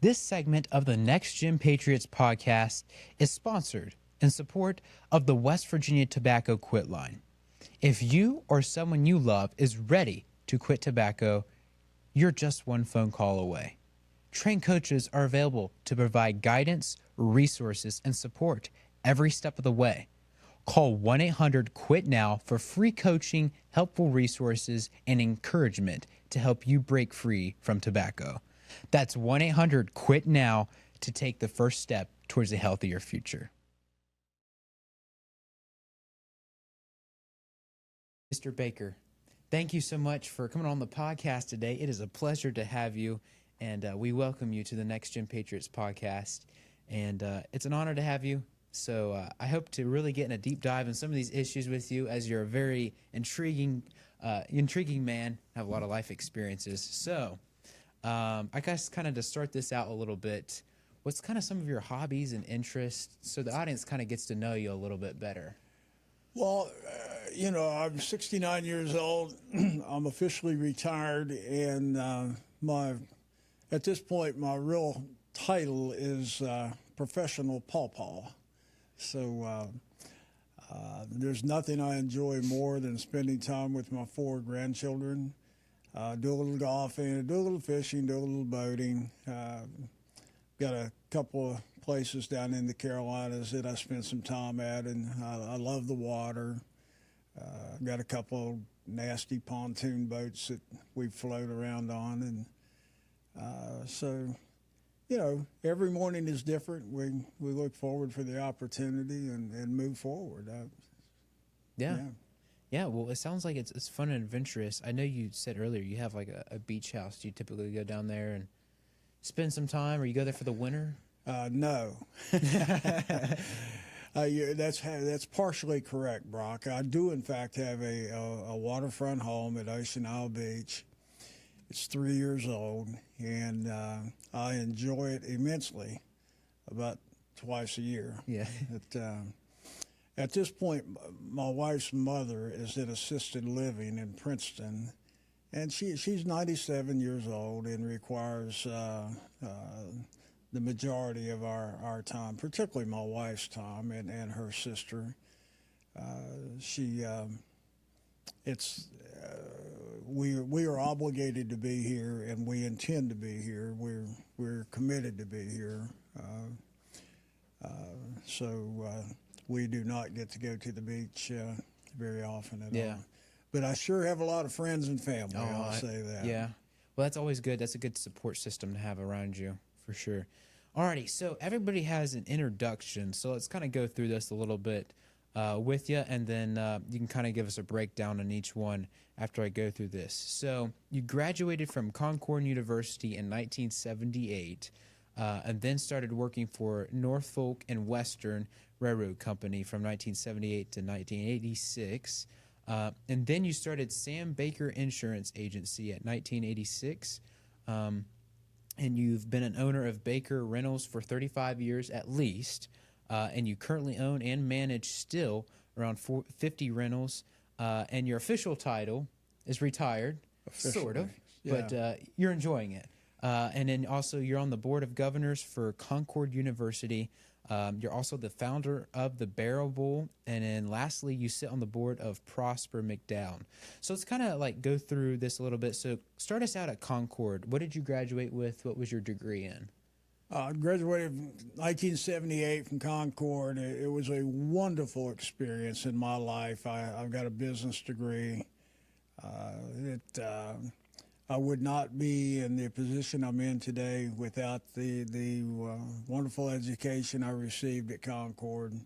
This segment of the NexGen Patriots podcast is sponsored in support of the West Virginia Tobacco Quit Line. If you or someone you love is ready to quit tobacco, you're just one phone call away. Trained coaches are available to provide guidance, resources, and support every step of the way. Call 1-800-QUIT-NOW for free coaching, helpful resources, and encouragement to help you break free from tobacco. That's 1-800-QUIT-NOW to take the first step towards a healthier future. Mr. Baker, thank you so much for coming on the podcast today. It is a pleasure to have you, and we welcome you to the NexGen Patriots podcast. And it's an honor to have you. So I hope to really get in a deep dive in some of these issues with you, as you're a very intriguing man, have a lot of life experiences. So I guess kind of to start this out a little bit, what's kind of some of your hobbies and interests so the audience kind of gets to know you a little bit better? Well, I'm 69 years old. I'm officially retired, and at this point, my real title is professional pawpaw. So there's nothing I enjoy more than spending time with my 4 grandchildren. Do a little golfing, do a little fishing, do a little boating. Got a couple of places down in the Carolinas that I spent some time at, and I love the water. Got a couple nasty pontoon boats that we float around on, and so every morning is different. We look forward for the opportunity and move forward. Yeah, well, it sounds like it's fun and adventurous. I know you said earlier you have like a beach house. Do you typically go down there and spend some time, or you go there for the winter? No. That's partially correct, Brock. I do, in fact, have a waterfront home at Ocean Isle Beach. It's 3 years old, and I enjoy it immensely, about twice a year. Yeah. At this point, my wife's mother is in assisted living in Princeton, and she's 97 years old and requires the majority of our time, particularly my wife's time and her sister. We are obligated to be here, and we intend to be here. We're committed to be here. So we do not get to go to the beach very often at all. But I sure have a lot of friends and family, I'll say that. Yeah. Well, that's always good. That's a good support system to have around you, for sure. Alrighty, so everybody has an introduction, so let's kind of go through this a little bit with you, and then you can kind of give us a breakdown on each one after I go through this. So you graduated from Concord University in 1978, and then started working for Norfolk and Western Railroad Company from 1978 to 1986. And then you started Sam Baker Insurance Agency at 1986. And you've been an owner of Baker Rentals for 35 years at least. And you currently own and manage still around 50 rentals. And your official title is retired, sort of, but you're enjoying it. And then also you're on the board of governors for Concord University. You're also the founder of the Barrel Bowl. And then lastly, you sit on the board of Prosper McDowell. So let's kind of like go through this a little bit. So start us out at Concord. What did you graduate with? What was your degree in? I graduated in 1978 from Concord. It was a wonderful experience in my life. I've got a business degree. I would not be in the position I'm in today without the wonderful education I received at Concord.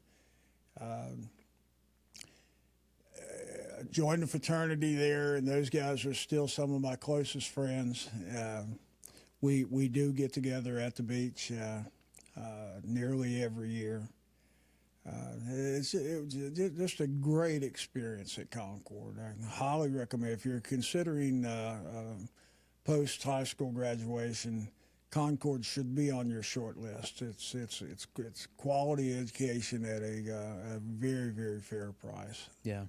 Joined the fraternity there, and those guys are still some of my closest friends. We do get together at the beach nearly every year. It was just a great experience at Concord. I highly recommend, if you're considering post-high school graduation, Concord should be on your short list. It's quality education at a very, very fair price. Yeah.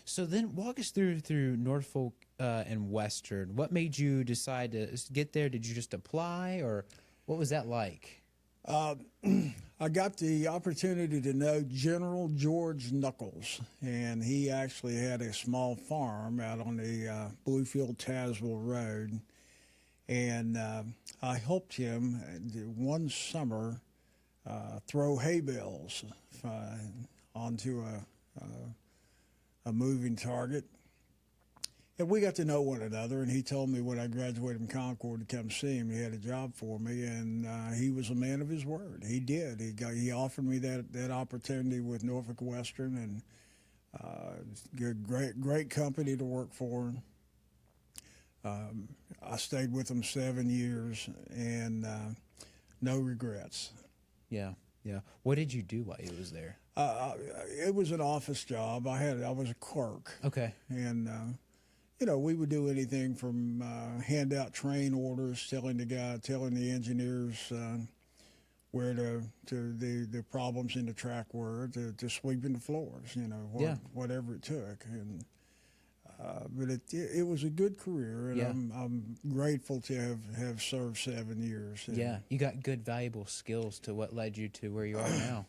So then walk us through Norfolk and Western. What made you decide to get there? Did you just apply, or? What was that like? I got the opportunity to know General George Knuckles, and he actually had a small farm out on the Bluefield-Tazewell Road, and I helped him one summer throw hay bales onto a moving target. And we got to know one another, and he told me when I graduated from Concord to come see him, he had a job for me, and he was a man of his word. He did. He offered me that opportunity with Norfolk Western, and great company to work for. I stayed with him 7 years, and no regrets. Yeah, yeah. What did you do while you was there? It was an office job. I was a clerk. Okay. And we would do anything from hand out train orders, telling the engineers where the problems in the track were, to sweeping the floors, whatever it took. And but it was a good career, and Yeah. I'm grateful to have served 7 years. And, Yeah, you got good, valuable skills to what led you to where you are now.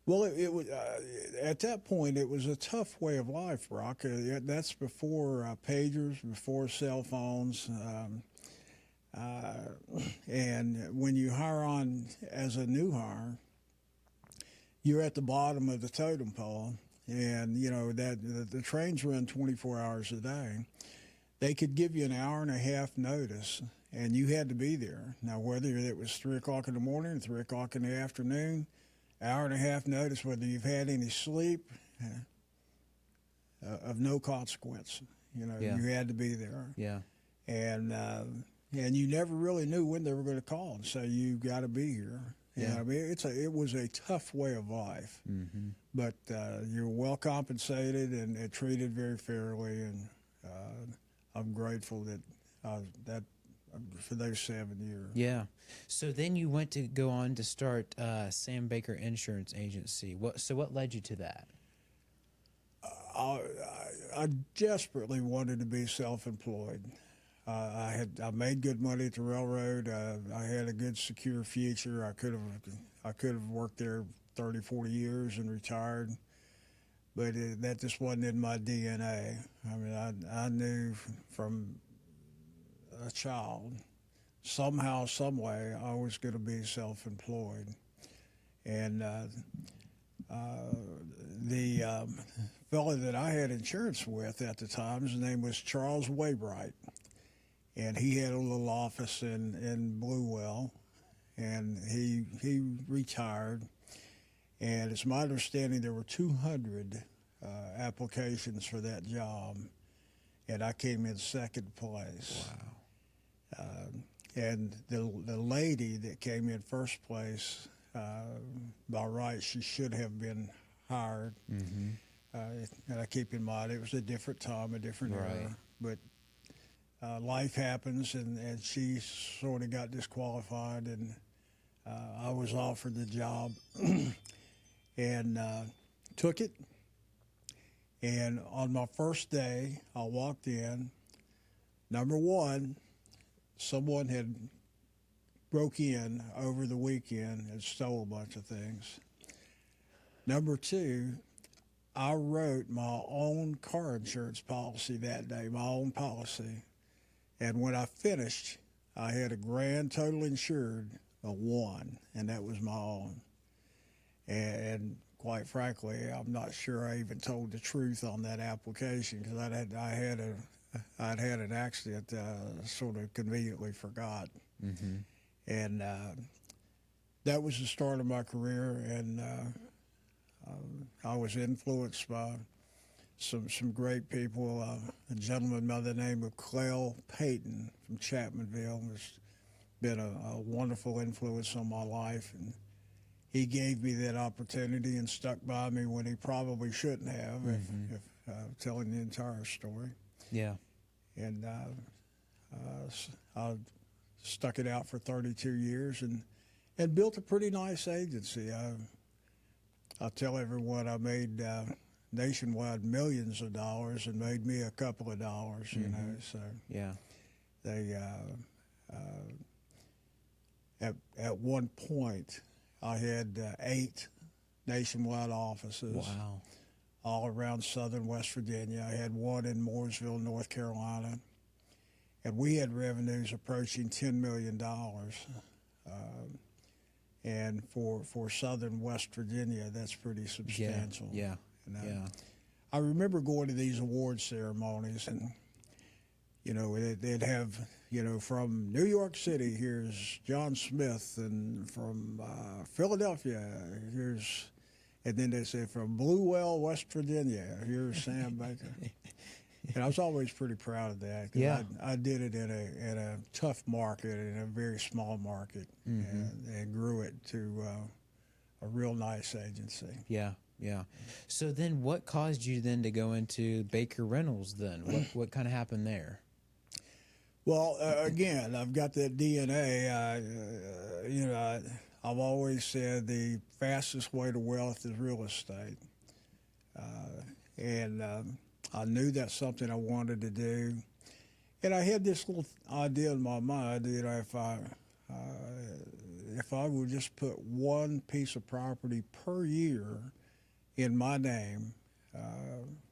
Well, it was at that point. It was a tough way of life, Brock. That's before pagers, before cell phones, and when you hire on as a new hire, you're at the bottom of the totem pole, and that the trains run 24 hours a day. They could give you an hour and a half notice, and you had to be there. Now, whether it was 3 o'clock in the morning or 3 o'clock in the afternoon. Hour and a half notice, whether you've had any sleep, of no consequence. Yeah. You had to be there. Yeah. And you never really knew when they were going to call and say you got to be here. Yeah. I mean, it was a tough way of life, but you're well compensated and treated very fairly, and I'm grateful that for those 7 years. Yeah. So then you went to go on to start Sam Baker Insurance Agency. What led you to that? I desperately wanted to be self-employed. I made good money at the railroad. I had a good, secure future. I could have worked there 30, 40 years and retired, but that just wasn't in my DNA. I mean, I knew from a child, somehow, some way, I was going to be self-employed. And the fellow that I had insurance with at the time, his name was Charles Waybright, and he had a little office in Bluewell, and he retired. And it's my understanding there were 200 applications for that job, and I came in second place. Wow. And the lady that came in first place, by right, she should have been hired. And I keep in mind it was a different time, a different era. But life happens, and she sort of got disqualified, and I was offered the job and took it. And on my first day, I walked in. Number one, someone had broke in over the weekend and stole a bunch of things. Number two, I wrote my own car insurance policy that day, my own policy. And when I finished, I had a grand total insured of 1, and that was my own. And quite frankly, I'm not sure I even told the truth on that application, because I'd had an accident, sort of conveniently forgot. And that was the start of my career, and I was influenced by some great people. A gentleman by the name of Clell Payton from Chapmanville has been a wonderful influence on my life, and he gave me that opportunity and stuck by me when he probably shouldn't have, if telling the entire story. Yeah. And I stuck it out for 32 years and built a pretty nice agency. I tell everyone I made nationwide millions of dollars and made me a couple of dollars, you know. So yeah, they at one point, I had 8 nationwide offices. Wow. All around southern West Virginia. I had one in Mooresville, North Carolina. And we had revenues approaching $10 million. And for southern West Virginia, that's pretty substantial. Yeah. You know? Yeah. I remember going to these award ceremonies, and they'd have, from New York City, here's John Smith, and from Philadelphia, and then they say from Blue Well, West Virginia, here's Sam Baker. And I was always pretty proud of that. Yeah. I did it in a tough market, in a very small market, and grew it to a real nice agency. Yeah. Yeah. So then what caused you then to go into Baker Reynolds then? What kind of happened there? Well, again, I've got that DNA. I've always said the fastest way to wealth is real estate. And I knew that's something I wanted to do. And I had this little idea in my mind, if I would just put one piece of property per year in my name,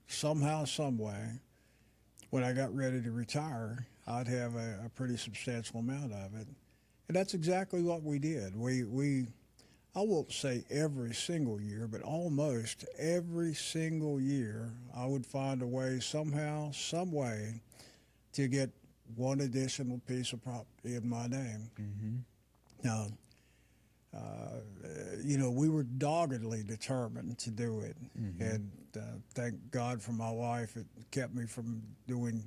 somehow, some way, when I got ready to retire, I'd have a pretty substantial amount of it. And that's exactly what we did. I won't say every single year, but almost every single year, I would find a way somehow, some way, to get one additional piece of property in my name. Mm-hmm. Now, we were doggedly determined to do it. Mm-hmm. And thank God for my wife. It kept me from doing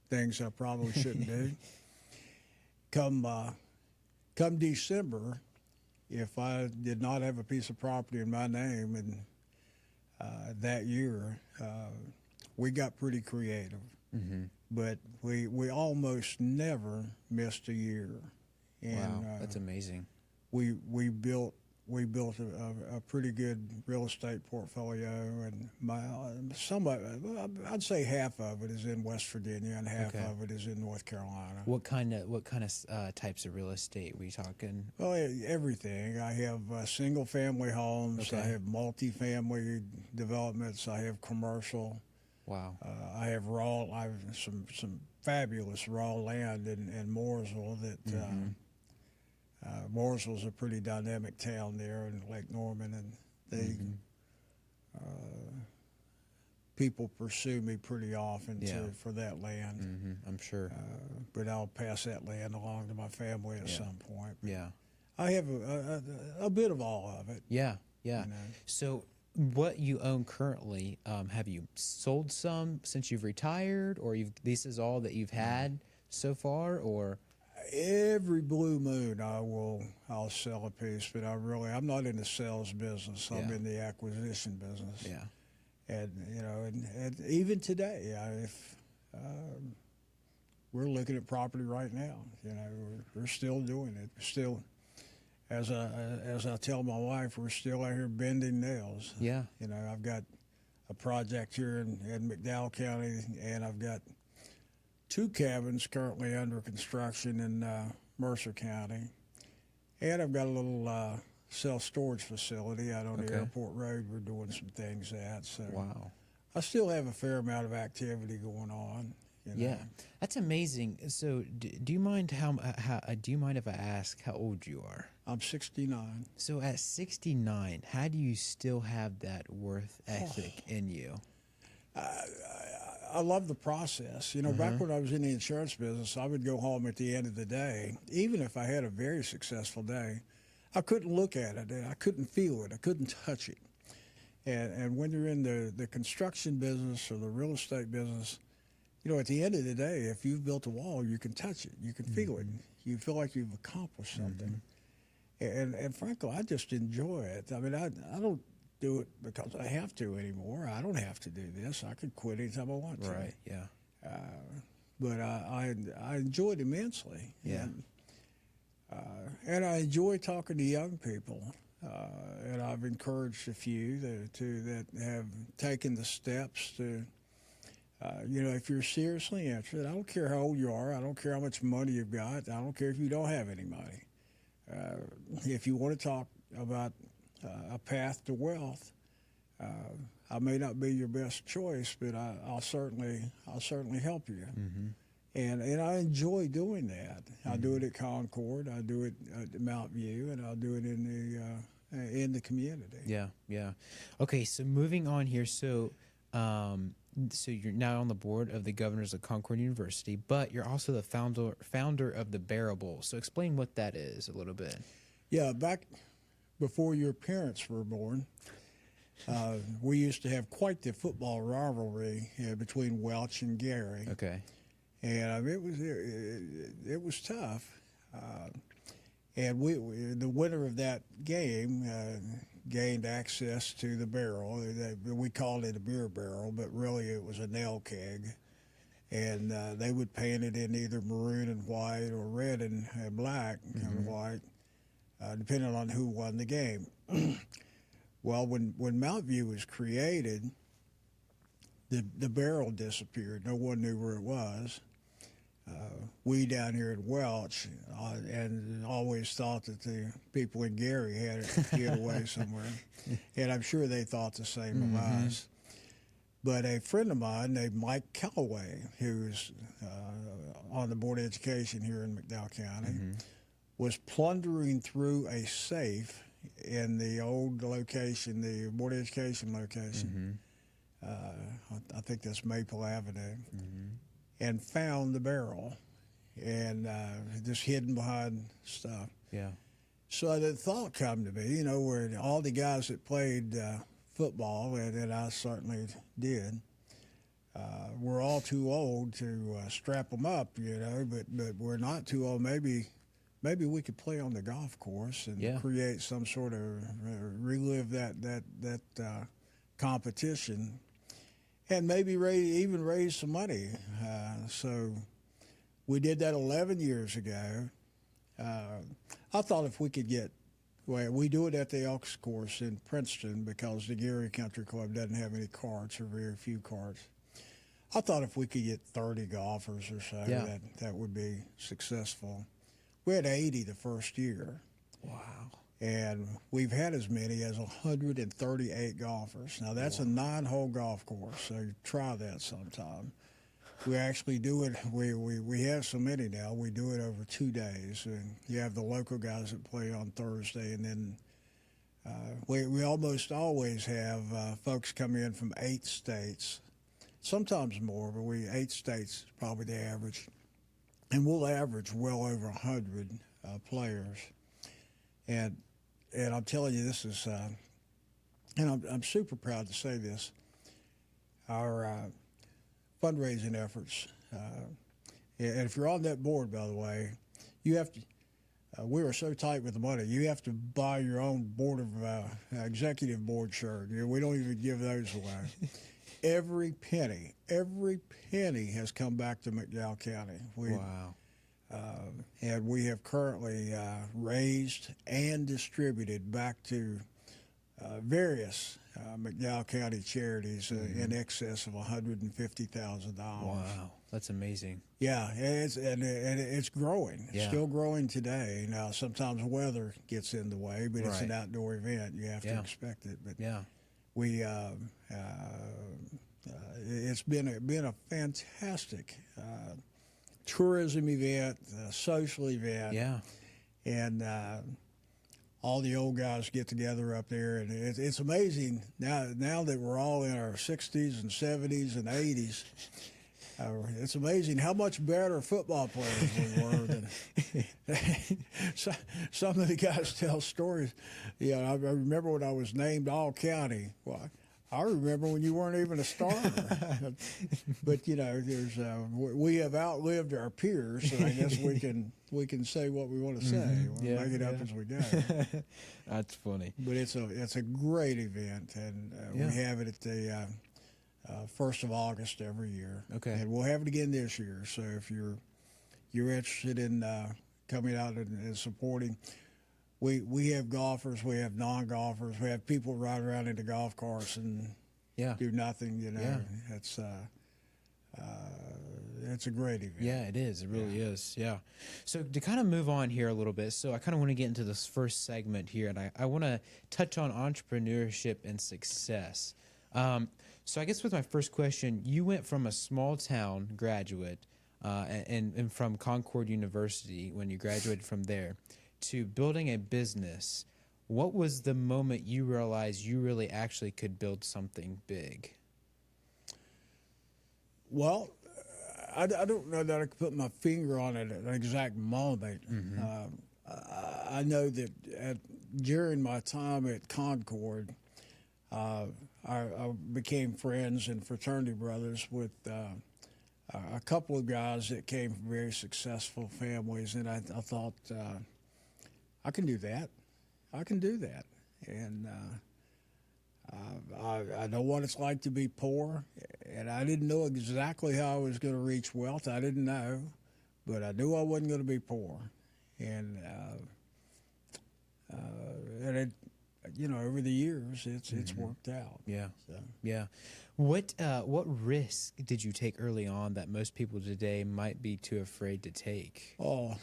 things I probably shouldn't do. Come December, if I did not have a piece of property in my name in that year, we got pretty creative. Mm-hmm. But we almost never missed a year. And, wow, that's amazing. We built a pretty good real estate portfolio, and I'd say half of it is in West Virginia and half of it is in North Carolina. What kind of types of real estate were you talking? Well, everything. I have single family homes. Okay. I have multifamily developments. I have commercial. Wow. I have some fabulous raw land in Mooresville that. Mm-hmm. Mooresville's a pretty dynamic town there in Lake Norman, and they people pursue me pretty often for that land. Mm-hmm. I'm sure. But I'll pass that land along to my family at some point. But yeah. I have a bit of all of it. Yeah, yeah. So what you own currently, have you sold some since you've retired, or this is all that you've had so far, or? Every blue moon, I'll sell a piece, but I'm not in the sales business. I'm in the acquisition business. Yeah. And even today, if we're looking at property right now, we're still doing it. Still, as I tell my wife, we're still out here bending nails. Yeah. I've got a project here in McDowell County, and I've got 2 cabins currently under construction in Mercer County. And I've got a little self-storage facility out on the airport road we're doing some things at. So wow. I still have a fair amount of activity going on. Yeah, that's amazing. So do you mind do you mind if I ask how old you are? I'm 69. So at 69, how do you still have that worth ethic in you? I love the process. Back when I was in the insurance business, I would go home at the end of the day. Even if I had a very successful day, I couldn't look at it. I couldn't feel it. I couldn't touch it. And when you're in the construction business or the real estate business, at the end of the day, if you've built a wall, you can touch it. You can feel it. You feel like you've accomplished something. And frankly, I just enjoy it. I mean, I don't do it because I have to anymore. I don't have to do this. I could quit anytime I want to. Right, yeah. But I enjoy it immensely. Yeah. And I enjoy talking to young people. And I've encouraged a few that have taken the steps to, if you're seriously interested, I don't care how old you are. I don't care how much money you've got. I don't care if you don't have any money. if you want to talk about a path to wealth, I may not be your best choice, but I'll certainly help you. Mm-hmm. And I enjoy doing that. I do it at Concord, I do it at Mount View, and I'll do it in the community. Yeah, yeah. Okay, so moving on here. So, so you're now on the board of the governors of Concord University, but you're also the founder of the Barrel Bowl. So explain what that is a little bit. Yeah, back before your parents were born, we used to have quite the football rivalry between Welch and Gary. Okay. And it was tough. And the winner of that game gained access to the barrel. We called it a beer barrel, but really it was a nail keg. And they would paint it in either maroon and white or red and black and white, depending on who won the game. Well, when Mount View was created, the barrel disappeared. No one knew where it was. We down here at Welch and always thought that the people in Gary had it hid away somewhere. And I'm sure they thought the same of us. But a friend of mine named Mike Calloway, who's on the Board of Education here in McDowell County, was plundering through a safe in the old location, the Board of Education location. I think that's Maple Avenue. And found the barrel, and just hidden behind stuff. Yeah. So the thought come to me, where all the guys that played football, and I certainly did, we're all too old to strap them up, but we're not too old. Maybe we could play on the golf course and create some sort of relive that competition. And maybe even raise some money. So we did that 11 years ago. I thought if we could we do it at the Elks course in Princeton because the Gary Country Club doesn't have any carts or very few carts. I thought if we could get 30 golfers or so, that would be successful. We had 80 the first year. Wow. And we've had as many as 138 golfers. Now, that's a 9-hole golf course, so try that sometime. We actually do it, we have so many now, we do it over 2 days. And you have the local guys that play on Thursday, and then we almost always have folks come in from 8 states, sometimes more, but 8 states is probably the average. And we'll average well over 100 players. And I'm telling you, this is, and I'm super proud to say this, our fundraising efforts, and if you're on that board, by the way, you have to, we are so tight with the money, you have to buy your own board of executive board shirt. We don't even give those away. Every penny has come back to McDowell County. Wow. And we have currently raised and distributed back to various McDowell County charities in excess of $150,000. Wow, that's amazing. Yeah, it's growing. It's still growing today. Now, sometimes weather gets in the way, but it's an outdoor event. You have to expect it. But we, it's been a fantastic tourism event, social event. Yeah. And all the old guys get together up there, and it's amazing now that we're all in our 60s and 70s and 80s. It's amazing how much better football players we were than some of the guys tell stories. I remember when I was named All County. Well, I remember when you weren't even a starter. But there's we have outlived our peers, so I guess we can say what we want to say. We'll make it up as we go. That's funny. But it's a great event, and we have it at the 1st of August every year. Okay. And we'll have it again this year. So if you're interested in coming out and supporting. We have golfers, we have non-golfers, we have people ride around in the golf carts and do nothing. It's it's a great event. Yeah, it is. It really is. Yeah. So to kind of move on here a little bit, so I kind of want to get into this first segment here, and I want to touch on entrepreneurship and success. So I guess with my first question, you went from a small town graduate and from Concord University when you graduated from there to building a business. What was the moment you realized you really actually could build something big? Well, I don't know that I could put my finger on it at an exact moment. I know that during my time at Concord, I became friends and fraternity brothers with a couple of guys that came from very successful families, and I thought, I can do that. I can do that. And I know what it's like to be poor, and I didn't know exactly how I was going to reach wealth. I didn't know, but I knew I wasn't going to be poor. And it, over the years, it's worked out. Yeah. So. Yeah. What risk did you take early on that most people today might be too afraid to take? Oh,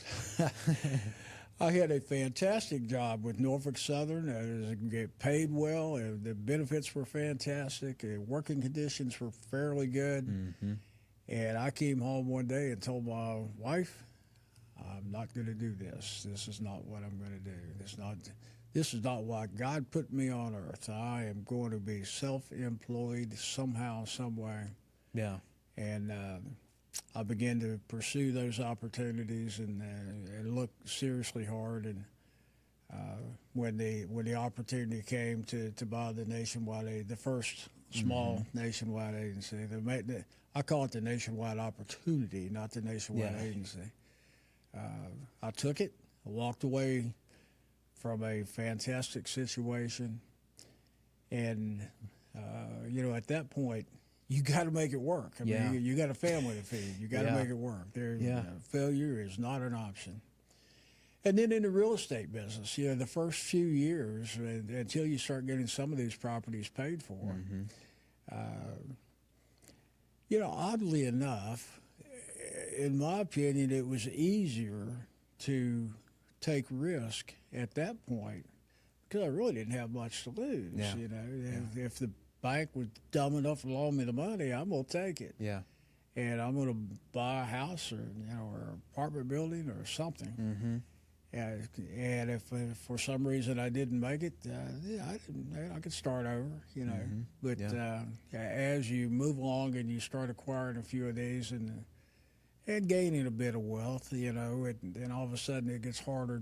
I had a fantastic job with Norfolk Southern. I get paid well. The benefits were fantastic. Working conditions were fairly good. And I came home one day and told my wife, I'm not going to do this. This is not what I'm going to do. This is not why God put me on earth. I am going to be self-employed somehow, some way. Yeah. And I began to pursue those opportunities and look seriously hard. And when the opportunity came to buy the first small nationwide agency, I call it the nationwide opportunity, not the nationwide agency. I took it. I walked away from a fantastic situation, and at that point, you got to make it work. I mean, you got a family to feed. You got to make it work. Failure is not an option. And then in the real estate business, the first few years until you start getting some of these properties paid for, oddly enough, in my opinion, it was easier to take risk at that point because I really didn't have much to lose. If the bank was dumb enough to loan me the money, I'm going to take it. Yeah. And I'm going to buy a house or an apartment building or something. And if for some reason I didn't make it, I could start over, But as you move along and you start acquiring a few of these and gaining a bit of wealth, and all of a sudden it gets harder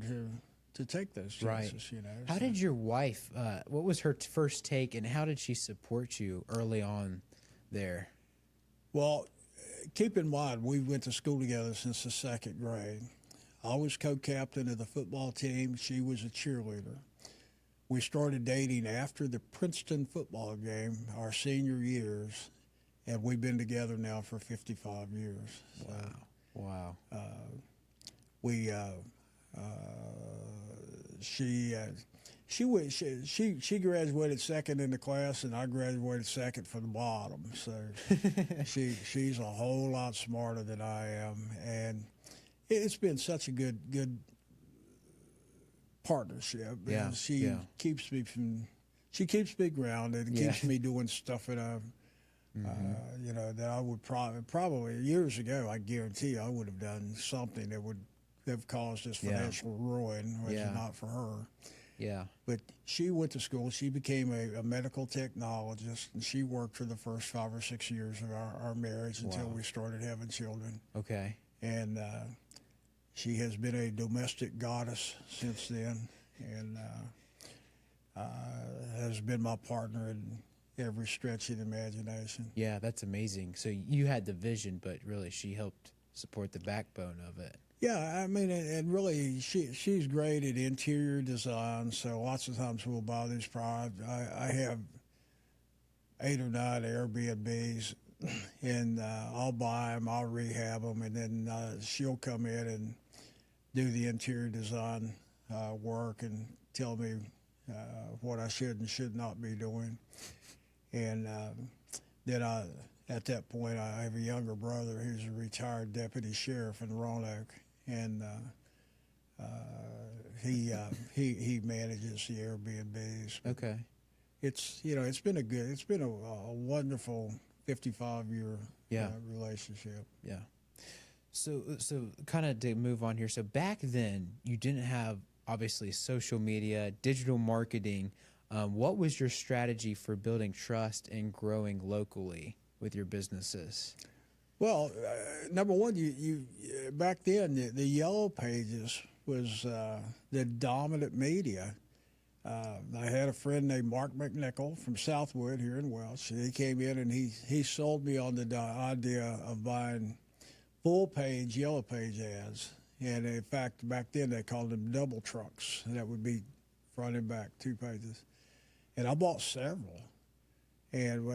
to take those chances, How did your wife, what was her first take, and how did she support you early on there? Well, keep in mind, we went to school together since the second grade. I was co-captain of the football team. She was a cheerleader. We started dating after the Princeton football game, our senior years, and we've been together now for 55 years. Wow. She graduated second in the class, and I graduated second from the bottom. So she's a whole lot smarter than I am, and it's been such a good partnership. Yeah. She keeps me grounded, and keeps me doing stuff that that I would probably years ago, I guarantee I would have done something that would have caused us financial ruin, which is not for her. Yeah. But she went to school. She became a medical technologist, and she worked for the first 5 or 6 years of our marriage until we started having children. Okay. And she has been a domestic goddess since then, and has been my partner in every stretch of the imagination. Yeah, that's amazing. So you had the vision, but really she helped support the backbone of it. Yeah, I mean, and really, she's great at interior design. So lots of times we'll buy these products. I have 8 or 9 Airbnbs, and I'll buy them, I'll rehab them, and then she'll come in and do the interior design work and tell me what I should and should not be doing. And then at that point, I have a younger brother who's a retired deputy sheriff in Roanoke, and he manages the Airbnbs. Okay. It's it's been a wonderful 55-year Yeah. relationship. Yeah. So kind of to move on here. So back then, you didn't have obviously social media, digital marketing. What was your strategy for building trust and growing locally with your businesses? Well, number one, you back then the Yellow Pages was the dominant media. I had a friend named Mark McNichol from Southwood here in Welch. He came in and he sold me on the idea of buying full-page Yellow Page ads. And in fact, back then they called them double trunks. That would be front and back, 2 pages. And I bought several. And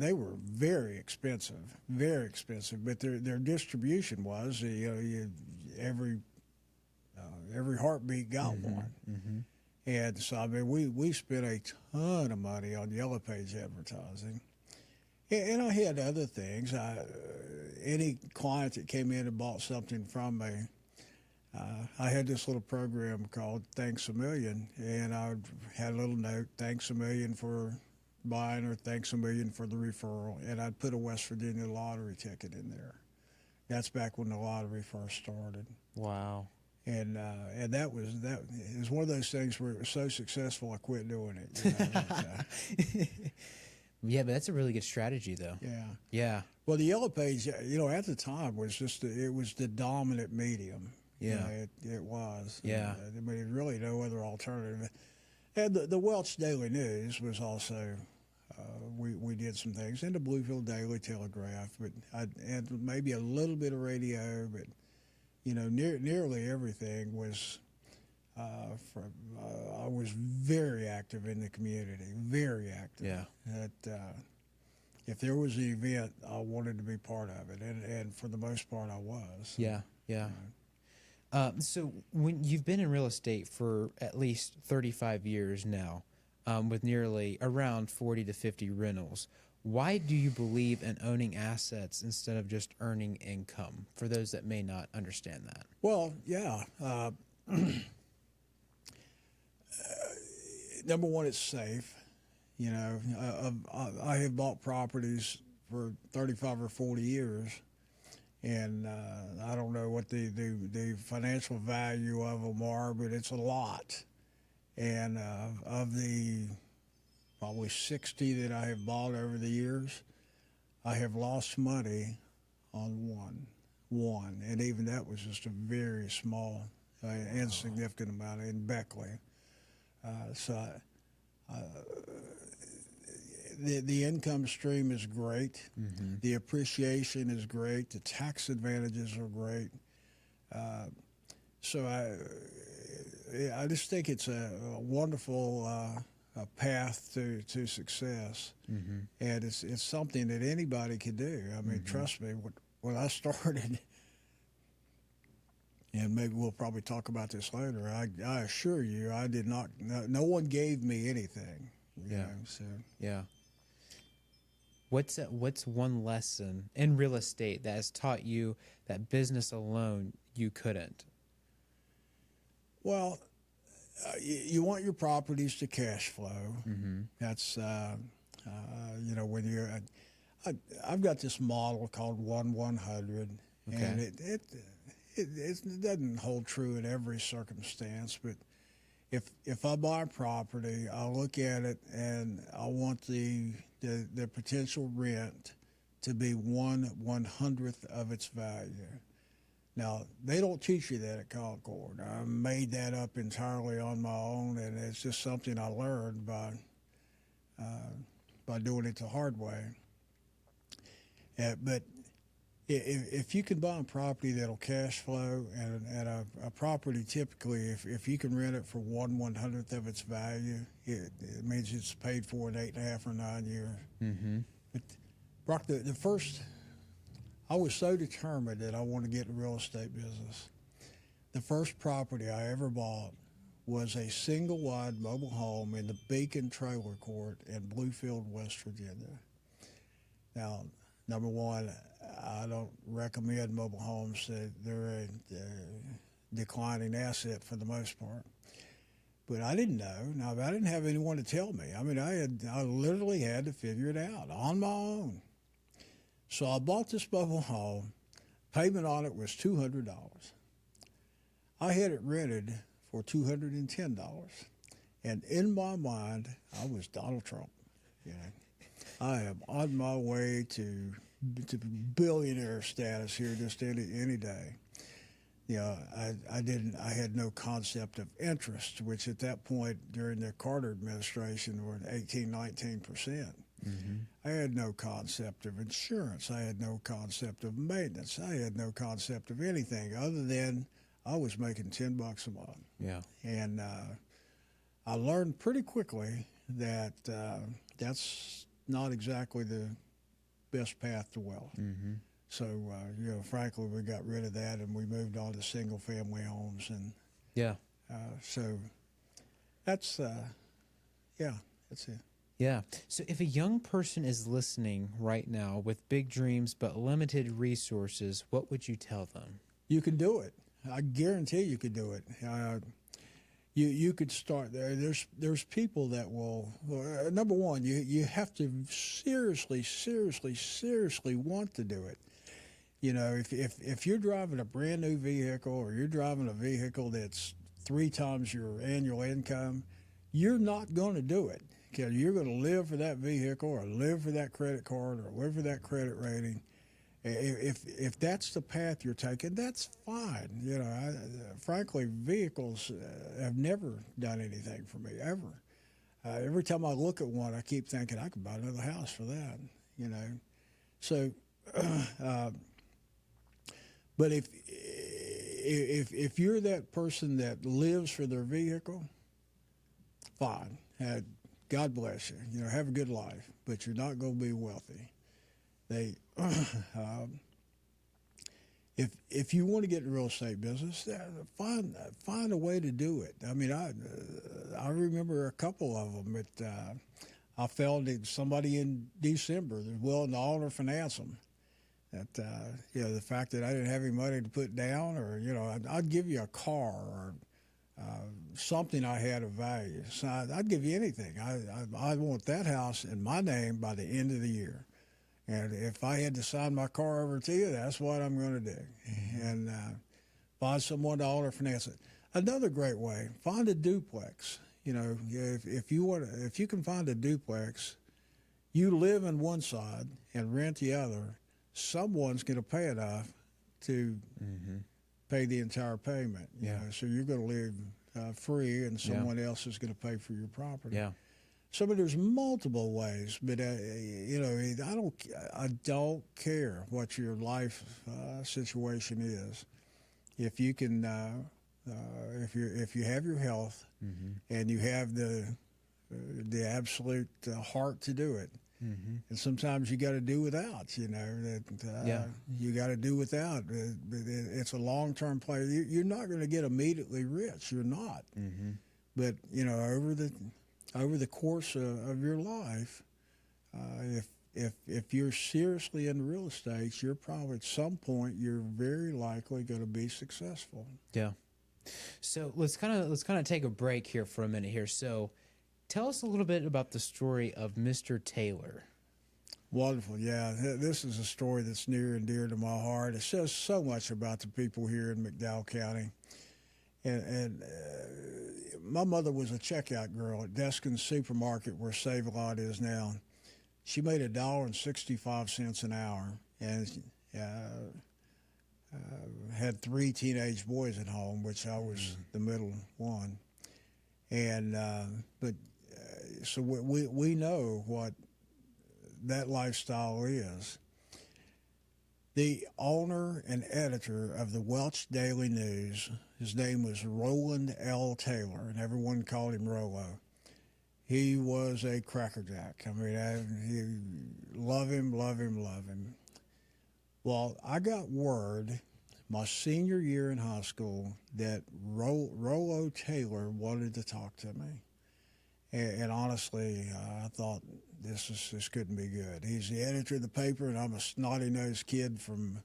they were very expensive. But their distribution was, every heartbeat got one. Mm-hmm. And so, I mean, we spent a ton of money on Yellow Page advertising. And I had other things. Any client that came in and bought something from me, I had this little program called Thanks a Million, and I had a little note, thanks a million for buying or thanks a million for the referral, and I'd put a West Virginia lottery ticket in there. That's back when the lottery first started. Wow. And that was one of those things where it was so successful I quit doing it. Yeah, but that's a really good strategy, though. Yeah. Yeah. Well, the Yellow Page, at the time was it was the dominant medium. Yeah. It was. Yeah. I mean, there's really no other alternative. And the Welch Daily News was also, we did some things, and the Bluefield Daily Telegraph, and maybe a little bit of radio, but, nearly everything was, I was very active in the community, very active. Yeah. If there was an event, I wanted to be part of it, and for the most part, I was. Yeah, yeah. So when you've been in real estate for at least 35 years now, with nearly around 40 to 50 rentals, why do you believe in owning assets instead of just earning income, for those that may not understand that? Well, yeah. Number one, it's safe. I have bought properties for 35 or 40 years, and I don't know what the financial value of them are, but it's a lot. And of the probably 60 that I have bought over the years, I have lost money on one, and even that was just a very small, insignificant amount in Beckley. The income stream is great. Mm-hmm. The appreciation is great. The tax advantages are great. So I just think it's a wonderful path to success, mm-hmm. and it's something that anybody can do. I mean, mm-hmm. Trust me, when I started, and maybe we'll probably talk about this later, I assure you, I did not. No one gave me anything. Yeah. What's one lesson in real estate that has taught you that business alone you couldn't? Well, you want your properties to cash flow. Mm-hmm. That's when you're. I've got this model called 1-100, okay. And it doesn't hold true in every circumstance, but if I buy a property, I look at it and I want the potential rent to be 1/100th of its value. Now, they don't teach you that at Concord. I made that up entirely on my own, and it's just something I learned by doing it the hard way. But if you can buy a property that'll cash flow, and a property typically, if you can rent it for 1/100th of its value, it means it's paid for in 8.5 or 9 years. Mm-hmm. But Brock, I was so determined that I wanted to get in the real estate business. The first property I ever bought was a single-wide mobile home in the Beacon Trailer Court in Bluefield, West Virginia. Now, number one, I don't recommend mobile homes. They're a declining asset for the most part. But I didn't know. Now, I didn't have anyone to tell me. I mean, I literally had to figure it out on my own. So I bought this mobile home. Payment on it was $200. I had it rented for $210. And in my mind, I was Donald Trump. You know, I am on my way to billionaire status here just any day. You know, I had no concept of interest, which at that point during the Carter administration were 18, 19%. I had no concept of insurance. I had no concept of maintenance. I had no concept of anything other than I was making $10 a month. Yeah. And I learned pretty quickly that that's not exactly the best path to wealth. So, you know, frankly, we got rid of that and we moved on to single-family homes. And Yeah. so that's, yeah, that's it. Yeah. So if a young person is listening right now with big dreams but limited resources, what would you tell them? You can do it. I guarantee you could do it. You could start there. There's people that will. Number one, you have to seriously want to do it. You know, if you're driving a brand new vehicle or you're driving a vehicle that's 3 times your annual income, you're not going to do it. Because you're going to live for that vehicle or live for that credit card or live for that credit rating. If that's the path you're taking, that's fine. You know, frankly, vehicles have never done anything for me, ever. Every time I look at one, I keep thinking I could buy another house for that, you know. So, but if you're that person that lives for their vehicle, fine. God bless you. You know, have a good life, but you're not going to be wealthy. If you want to get in the real estate business, find a way to do it. I mean, I remember a couple of them. I found somebody in December that was willing to owner finance them. That you know, the fact that I didn't have any money to put down, or you know, I'd give you a car or something I had of value. So I'd give you anything. I want that house in my name by the end of the year. And if I had to sign my car over to you, that's what I'm going to do. And find someone to owner finance it. Another great way, find a duplex. You know, if you can find a duplex, you live in one side and rent the other, someone's going to pay enough to pay the entire payment. You know, so you're going to live free, and someone else is going to pay for your property. Yeah. So, but there's multiple ways. But you know, I don't care what your life situation is. If you can, if you have your health and you have the absolute heart to do it. And sometimes you got to do without, you know, you got to do without. It's a long-term play. You're not going to get immediately rich. You're not. But, you know, over the course of your life, if you're seriously in real estate, you're probably at some point you're very likely going to be successful. Yeah. So let's kind of take a break here for a minute here. So tell us a little bit about the story of Mr. Taylor. Wonderful. Yeah, this is a story that's near and dear to my heart. It says so much about the people here in McDowell County. And my mother was a checkout girl at Deskin's Supermarket, where Save-A-Lot is now. She made $1.65 an hour, and had 3 teenage boys at home, which I was the middle one. And so we know what that lifestyle is. The owner and editor of the Welch Daily News, his name was Roland L. Taylor, and everyone called him Rolo. He was a crackerjack. I mean, love him. Well, I got word my senior year in high school that Rolo Taylor wanted to talk to me. And honestly, I thought, this couldn't be good. He's the editor of the paper, and I'm a snotty-nosed kid from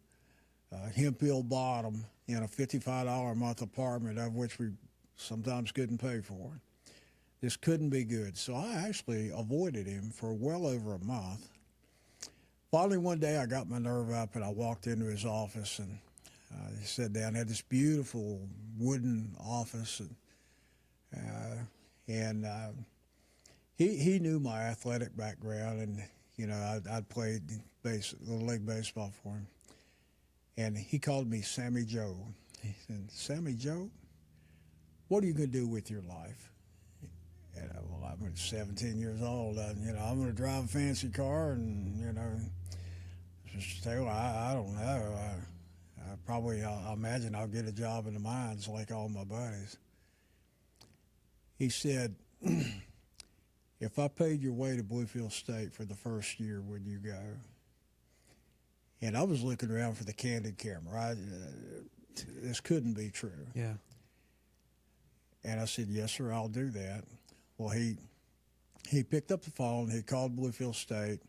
Hemp Hill Bottom in a $55 a month apartment, of which we sometimes couldn't pay for. This couldn't be good. So I actually avoided him for well over a month. Finally, one day I got my nerve up and I walked into his office, and he sat down. He had this beautiful wooden office, and he knew my athletic background, and I'd played little league baseball for him, and he called me Sammy Joe. He said, "Sammy Joe, what are you going to do with your life?" And well, I'm 17 years old. I'm going to drive a fancy car, and Taylor, I don't know. I imagine I'll get a job in the mines like all my buddies. He said, "If I paid your way to Bluefield State for the first year, would you go?" And I was looking around for the candid camera. This couldn't be true. Yeah. And I said, "Yes, sir, I'll do that." Well, he picked up the phone. He called Bluefield State,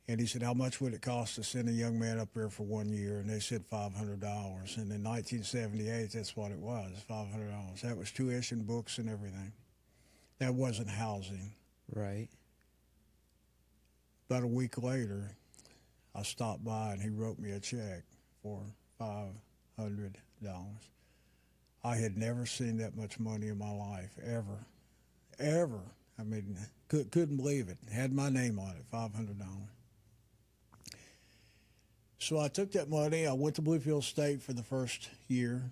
and he said, "How much would it cost to send a young man up there for 1 year?" And they said $500. And in 1978, that's what it was, $500. That was tuition, books, and everything. That wasn't housing. Right. About a week later, I stopped by, and he wrote me a check for $500. I had never seen that much money in my life, ever. I mean, couldn't believe it. Had my name on it, $500. So I took that money. I went to Bluefield State for the first year.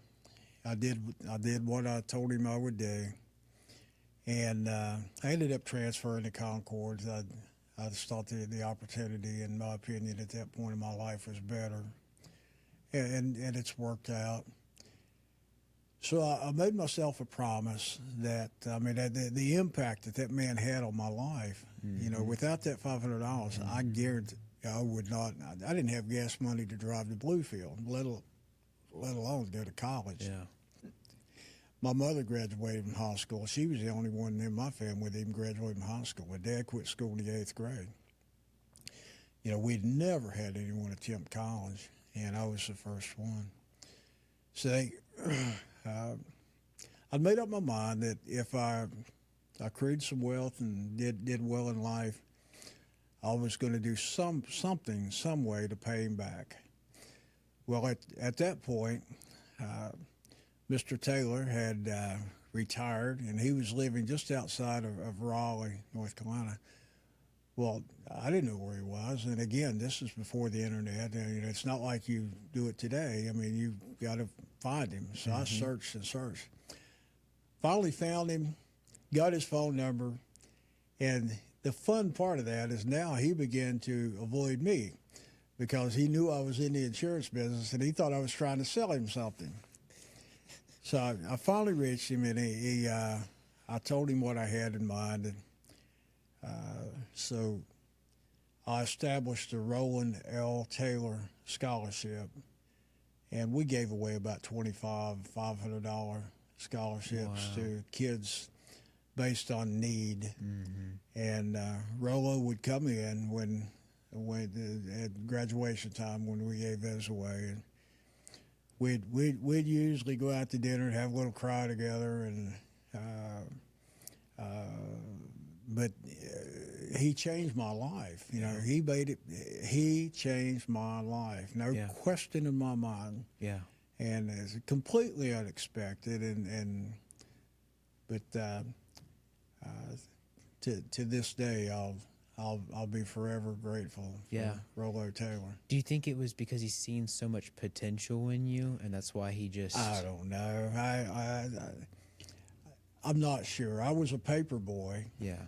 I did what I told him I would do, and I ended up transferring to Concord. I just thought the opportunity, in my opinion, at that point in my life was better, and it's worked out. So I made myself a promise that, the impact that man had on my life, without that $500, I guarantee I would not. I didn't have gas money to drive to Bluefield, let alone go to college. Yeah. My mother graduated from high school. She was the only one in my family that even graduated from high school. My dad quit school in the 8th grade. We'd never had anyone attempt college, and I was the first one. So I'd made up my mind that if I created some wealth and did well in life, I was going to do something, some way to pay him back. Well, at that point, Mr. Taylor had retired, and he was living just outside of Raleigh, North Carolina. Well, I didn't know where he was, and again, this is before the internet. And, it's not like you do it today. I mean, you've got to find him. So I searched and searched. Finally found him, got his phone number, and the fun part of that is now he began to avoid me because he knew I was in the insurance business, and he thought I was trying to sell him something. So I finally reached him, and I told him what I had in mind, and so I established the Roland L. Taylor Scholarship, and we gave away about $500 scholarships to kids based on need. And Rolo would come in when at graduation time when we gave those away, and we'd usually go out to dinner and have a little cry together, and but he changed my life. He changed my life. No question in my mind. Yeah. And it's completely unexpected, but to this day, I'll be forever grateful for Rollo Taylor. Do you think it was because he's seen so much potential in you, and that's why he just? I don't know. I'm not sure. I was a paper boy. Yeah.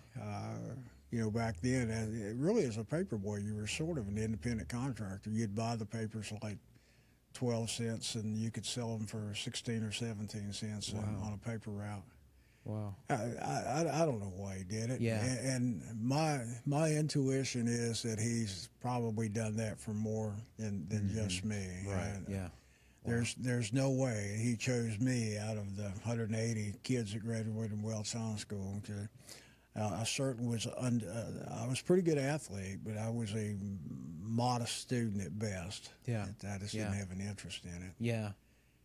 Back then, really as a paper boy, you were sort of an independent contractor. You'd buy the papers like 12 cents, and you could sell them for 16 or 17 cents on a paper route. Wow. I don't know why he did it. Yeah. And my intuition is that he's probably done that for more than just me. Right. And there's no way he chose me out of the 180 kids that graduated from Welch High School. I certainly was. I was a pretty good athlete, but I was a modest student at best. Yeah. I just didn't have an interest in it. Yeah.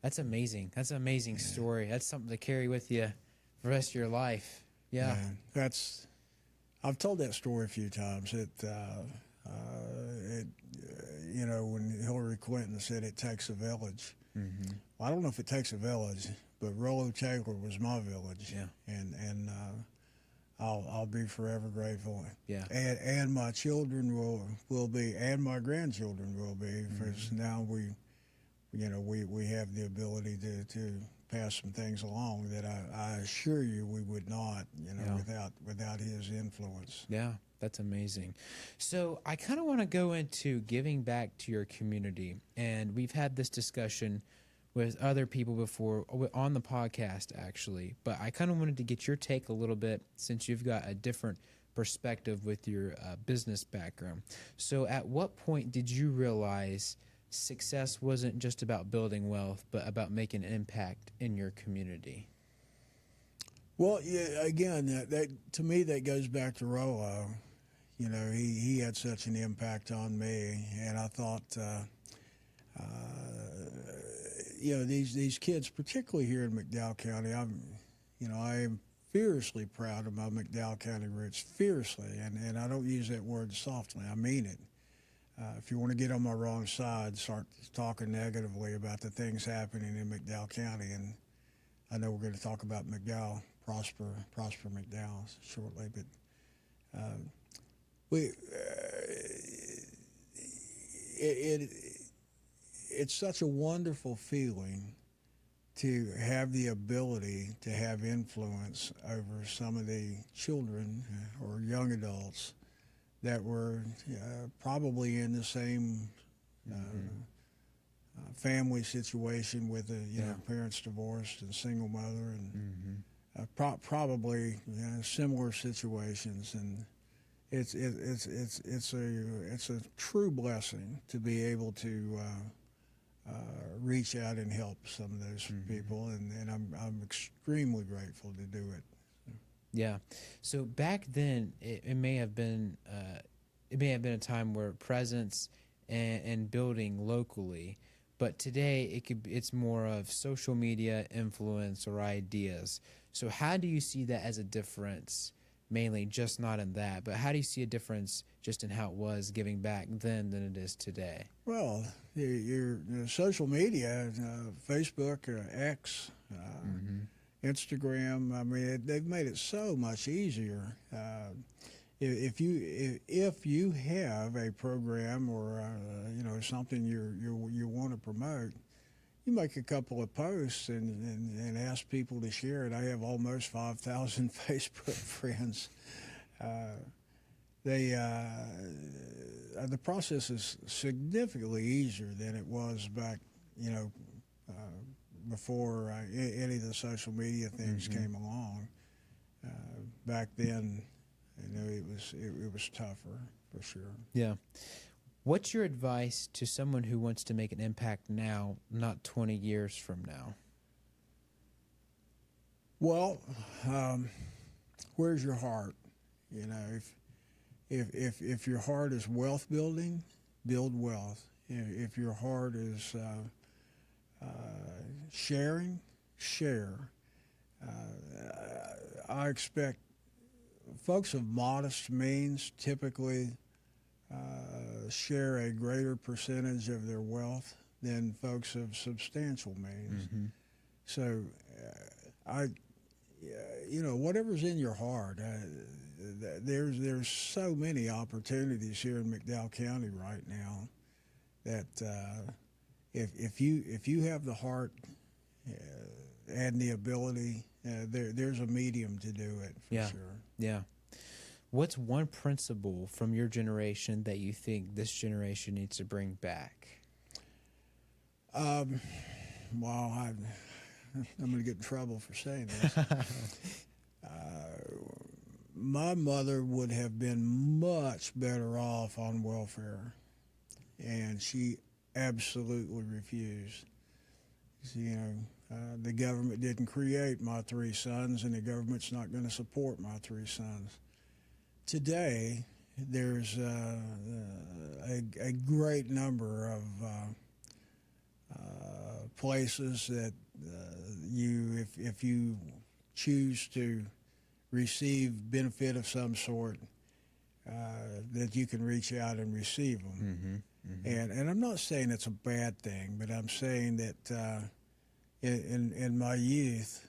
That's amazing. That's an amazing story. That's something to carry with you for the rest of your life. Yeah. That's. I've told that story a few times. When Hillary Clinton said it takes a village. Mm-hmm. Well, I don't know if it takes a village, but Rollo Taylor was my village. Yeah. And I'll be forever grateful. Yeah. And my children will be, and my grandchildren will be, because now we have the ability to pass some things along that I assure you we would not, without his influence. Yeah, that's amazing. So I kind of want to go into giving back to your community, and we've had this discussion with other people before on the podcast, actually, but I kind of wanted to get your take a little bit since you've got a different perspective with your business background. So at what point did you realize success wasn't just about building wealth, but about making an impact in your community? Well, yeah, again, that to me, that goes back to Rollo. He had such an impact on me, and I thought, these kids, particularly here in McDowell County, I am fiercely proud of my McDowell County roots, fiercely, and I don't use that word softly. I mean it. If you want to get on my wrong side, start talking negatively about the things happening in McDowell County, and I know we're going to talk about McDowell, prosper McDowell shortly, but it's such a wonderful feeling to have the ability to have influence over some of the children or young adults that were probably in the same family situation with parents divorced and single mother, and probably similar situations. And it's a true blessing to be able to reach out and help some of those people, and I'm extremely grateful to do it. Yeah. So back then, it may have been a time where presence and building locally, but today it's more of social media influence or ideas. So how do you see that as a difference? Mainly, just not in that, but how do you see a difference just in how it was giving back then than it is today? Well, your social media, Facebook, X. Instagram. I mean, they've made it so much easier. If you have a program or something you want to promote, you make a couple of posts and ask people to share it. I have almost 5,000 Facebook friends. The process is significantly easier than it was back, before any of the social media things came along. Back then, it was tougher for sure. Yeah. What's your advice to someone who wants to make an impact now, not 20 years from now? Well, where's your heart? If your heart is wealth building, build wealth. If your heart is sharing, share. I expect folks of modest means typically share a greater percentage of their wealth than folks of substantial means. So, whatever's in your heart. There's so many opportunities here in McDowell County right now that if you have the heart and the ability, there's a medium to do it for sure. Yeah. What's one principle from your generation that you think this generation needs to bring back? Well, I'm going to get in trouble for saying this. My mother would have been much better off on welfare, and she absolutely refused. The government didn't create my three sons, and the government's not going to support my three sons. Today, there's a great number of places that if you choose to receive benefit of some sort, that you can reach out and receive them. And I'm not saying it's a bad thing, but I'm saying that in my youth,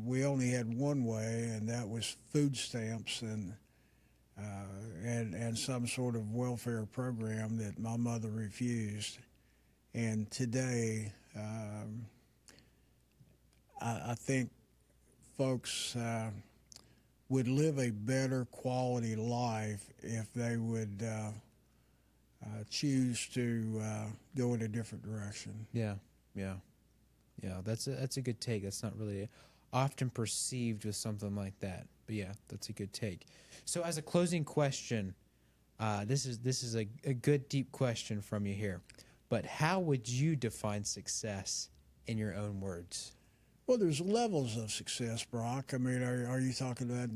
we only had one way, and that was food stamps and some sort of welfare program that my mother refused. And today, I think folks would live a better quality life if they would choose to go in a different direction. Yeah. That's a good take. That's not really often perceived with something like that, but yeah, that's a good take. So, as a closing question, this is a good deep question from you here. But how would you define success in your own words? Well, there's levels of success, Brock. I mean, are you talking about?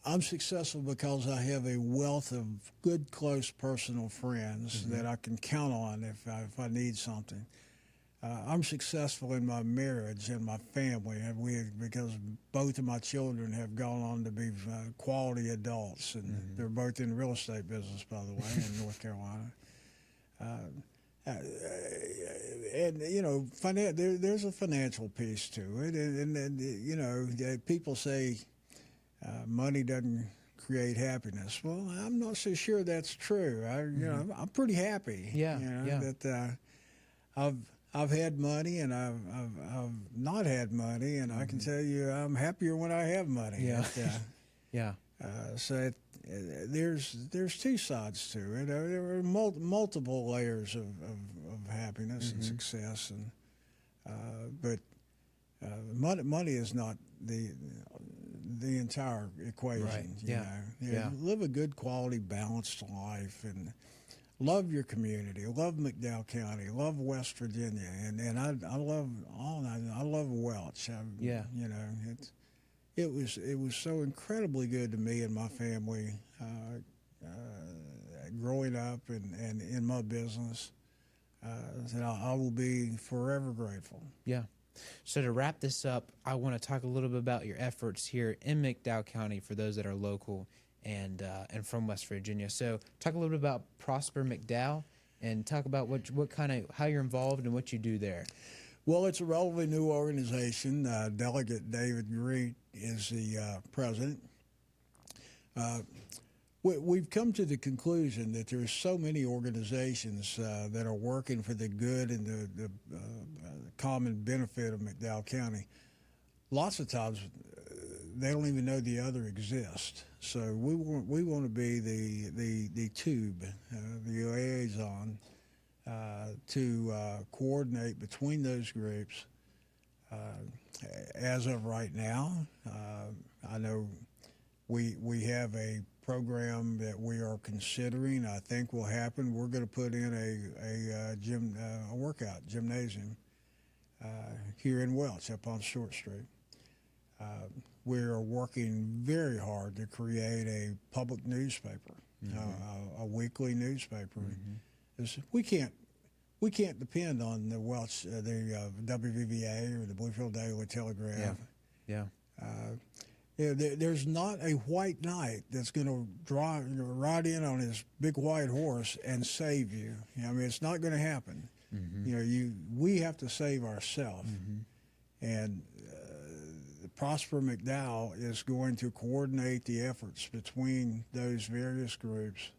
I'm successful because I have a wealth of good, close, personal friends that I can count on if I need something. I'm successful in my marriage and my family, and because both of my children have gone on to be quality adults, and they're both in the real estate business, by the way, in North Carolina. And there's a financial piece to it, and people say money doesn't create happiness. Well, I'm not so sure that's true. I'm pretty happy. That I've had money and I've not had money, and I can tell you I'm happier when I have money. So there's two sides to it. There are multiple layers of happiness and success, but money is not the entire equation. Right. Live a good, quality, balanced life, and love your community. Love McDowell County. Love West Virginia, and I love Welch. It was so incredibly good to me and my family growing up and in my business. And I will be forever grateful. Yeah. So to wrap this up, I want to talk a little bit about your efforts here in McDowell County for those that are local and from West Virginia. So talk a little bit about Prosper McDowell and talk about how you're involved and what you do there. Well, it's a relatively new organization. Delegate David Greet is the president. We've come to the conclusion that there's so many organizations that are working for the good and the common benefit of McDowell County. Lots of times they don't even know the other exist. So we want to be the tube, the liaison to coordinate between those groups. As of right now, I know we have a program that we are considering. I think will happen. We're going to put in a workout gymnasium here in Welch up on Stewart Street. We are working very hard to create a public newspaper, a weekly newspaper. We can't depend on the Welch, the WVVA or the Bluefield Daily Telegraph. There's not a white knight that's going to ride in on his big white horse and save you. I mean, it's not going to happen. We have to save ourselves. And Prosper McDowell is going to coordinate the efforts between those various groups.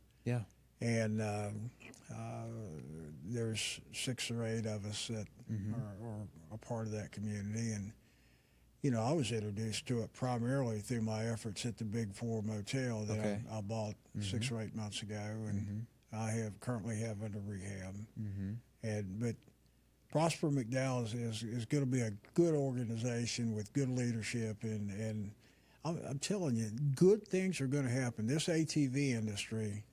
And there's 6 or 8 of us that are a part of that community. And I was introduced to it primarily through my efforts at the Big 4 Motel that I bought 6 or 8 months ago, and I currently have under rehab. But Prosper McDowell is going to be a good organization with good leadership, and I'm telling you, good things are going to happen. This ATV industry,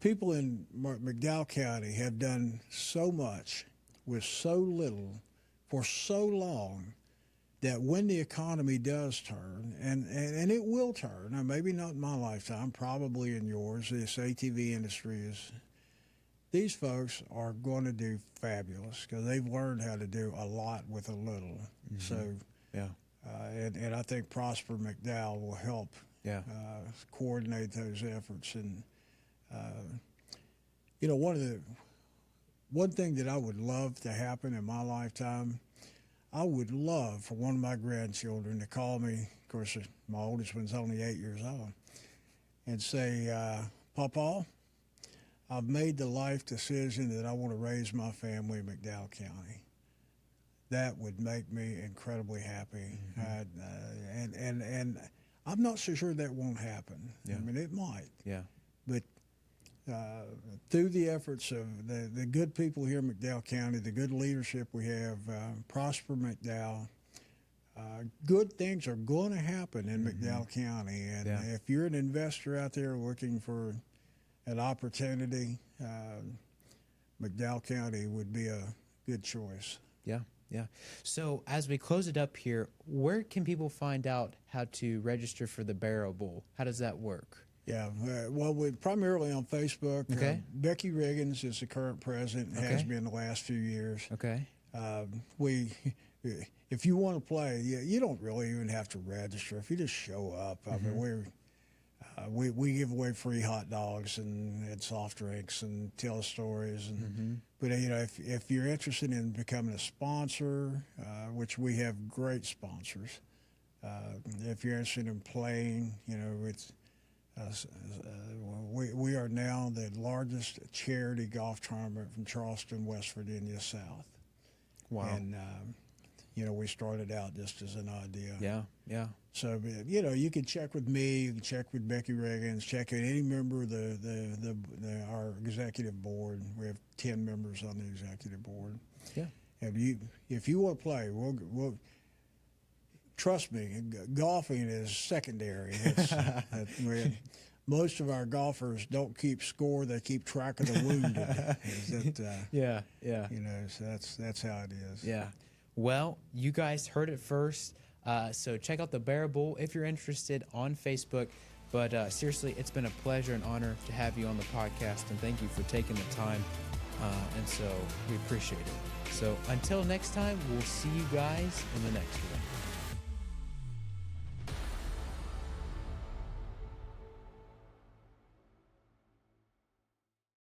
people in McDowell County have done so much with so little for so long that when the economy does turn, and it will turn, now maybe not in my lifetime, probably in yours, this ATV industry is, these folks are going to do fabulous because they've learned how to do a lot with a little. Mm-hmm. So, yeah. And I think Prosper McDowell will help coordinate those efforts. And, you know, one thing that I would love to happen in my lifetime, I would love for one of my grandchildren to call me, of course, my oldest one's only 8 years old, and say, Papa, I've made the life decision that I want to raise my family in McDowell County. That would make me incredibly happy. Mm-hmm. And I'm not so sure that won't happen. Yeah. I mean, it might. Yeah. But through the efforts of the good people here in McDowell County, the good leadership we have, Prosper McDowell, good things are going to happen in McDowell County. And if you're an investor out there looking for an opportunity, McDowell County would be a good choice. Yeah, yeah. So as we close it up here, where can people find out how to register for the Barrel Bowl? How does that work? Yeah, well, we're primarily on Facebook. Okay. Becky Riggins is the current president and has been the last few years. Okay. If you want to play, you don't really even have to register. If you just show up, I mean, we give away free hot dogs and soft drinks and tell stories. And but you know, if you're interested in becoming a sponsor, which we have great sponsors, if you're interested in playing, you know, it's we are now the largest charity golf tournament from Charleston, West Virginia, South. Wow. And you know, we started out just as an idea. Yeah, yeah. So, you know, you can check with me, you can check with Becky Riggins, check with any member of our executive board. We have 10 members on the executive board. Yeah. And if you want to play, we'll trust me, golfing is secondary. Most of our golfers don't keep score; they keep track of the wounded. Yeah, yeah. You know, so that's how it is. Yeah. Well, you guys heard it first. So check out the Barrel Bowl if you're interested on Facebook. But seriously, it's been a pleasure and honor to have you on the podcast, and thank you for taking the time. And so we appreciate it. So until next time, we'll see you guys in the next one.